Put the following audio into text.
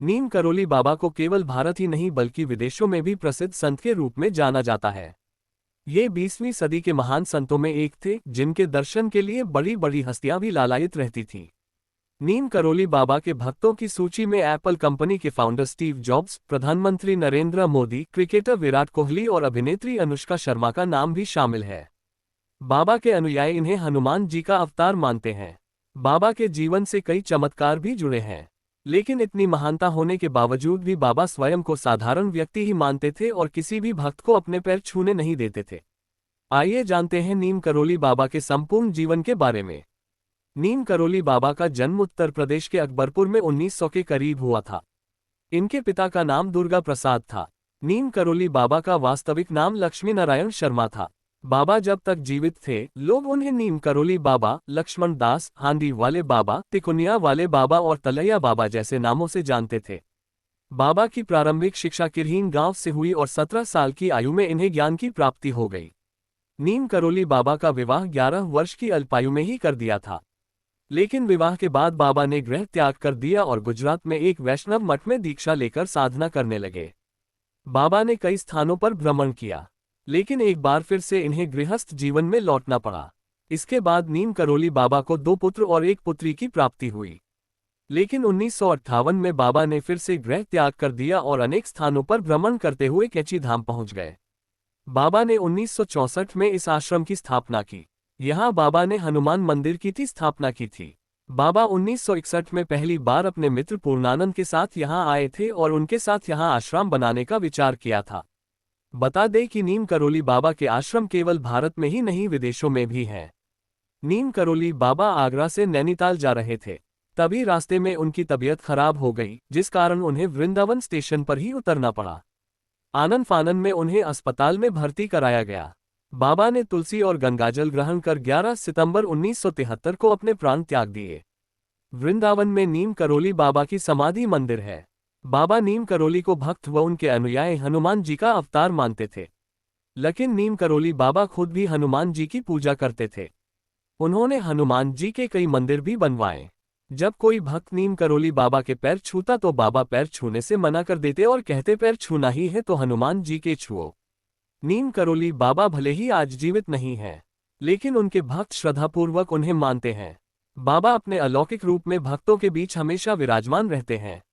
नीम करोली बाबा को केवल भारत ही नहीं बल्कि विदेशों में भी प्रसिद्ध संत के रूप में जाना जाता है। ये 20वीं सदी के महान संतों में एक थे जिनके दर्शन के लिए बड़ी बड़ी हस्तियां भी लालायित रहती थीं। नीम करोली बाबा के भक्तों की सूची में एप्पल कंपनी के फाउंडर स्टीव जॉब्स, प्रधानमंत्री नरेंद्र मोदी, क्रिकेटर विराट कोहली और अभिनेत्री अनुष्का शर्मा का नाम भी शामिल है। बाबा के अनुयायी इन्हें हनुमान जी का अवतार मानते हैं। बाबा के जीवन से कई चमत्कार भी जुड़े हैं। लेकिन इतनी महानता होने के बावजूद भी बाबा स्वयं को साधारण व्यक्ति ही मानते थे और किसी भी भक्त को अपने पैर छूने नहीं देते थे। आइए जानते हैं नीम करोली बाबा के संपूर्ण जीवन के बारे में। नीम करोली बाबा का जन्म उत्तर प्रदेश के अकबरपुर में 1900 के करीब हुआ था। इनके पिता का नाम दुर्गा प्रसाद था। नीम करोली बाबा का वास्तविक नाम लक्ष्मी नारायण शर्मा था। बाबा जब तक जीवित थे लोग उन्हें नीम करोली बाबा, लक्ष्मण दास, हांडी वाले बाबा, तिकुनिया वाले बाबा और तलैया बाबा जैसे नामों से जानते थे। बाबा की प्रारंभिक शिक्षा किरहीन गांव से हुई और 17 साल की आयु में इन्हें ज्ञान की प्राप्ति हो गई। नीम करोली बाबा का विवाह 11 वर्ष की अल्पायु में ही कर दिया था। लेकिन विवाह के बाद बाबा ने गृह त्याग कर दिया और गुजरात में एक वैष्णव मठ में दीक्षा लेकर साधना करने लगे। बाबा ने कई स्थानों पर भ्रमण किया, लेकिन एक बार फिर से इन्हें गृहस्थ जीवन में लौटना पड़ा। इसके बाद नीम करोली बाबा को 2 पुत्र और 1 पुत्री की प्राप्ति हुई। लेकिन 1958 में बाबा ने फिर से गृह त्याग कर दिया और अनेक स्थानों पर भ्रमण करते हुए कैची धाम पहुंच गए। बाबा ने 1964 में इस आश्रम की स्थापना की। यहाँ बाबा ने हनुमान मंदिर की स्थापना की थी। बाबा 1961 में पहली बार अपने मित्र पूर्णानंद के साथ यहाँ आए थे और उनके साथ यहाँ आश्रम बनाने का विचार किया था। बता दें कि नीम करोली बाबा के आश्रम केवल भारत में ही नहीं विदेशों में भी हैं। नीम करोली बाबा आगरा से नैनीताल जा रहे थे, तभी रास्ते में उनकी तबीयत खराब हो गई, जिस कारण उन्हें वृंदावन स्टेशन पर ही उतरना पड़ा। आनन फानन में उन्हें अस्पताल में भर्ती कराया गया। बाबा ने तुलसी और गंगाजल ग्रहण कर 11 सितंबर 1973 को अपने प्राण त्याग दिए। वृंदावन में नीम करोली बाबा की समाधि मंदिर है। बाबा नीम करोली को भक्त व उनके अनुयायी हनुमान जी का अवतार मानते थे। लेकिन नीम करोली बाबा खुद भी हनुमान जी की पूजा करते थे। उन्होंने हनुमान जी के कई मंदिर भी बनवाए। जब कोई भक्त नीम करोली बाबा के पैर छूता तो बाबा पैर छूने से मना कर देते और कहते पैर छूना ही है तो हनुमान जी के छुओ। नीम करोली बाबा भले ही आज जीवित नहीं हैं, लेकिन उनके भक्त श्रद्धापूर्वक उन्हें मानते हैं। बाबा अपने अलौकिक रूप में भक्तों के बीच हमेशा विराजमान रहते हैं।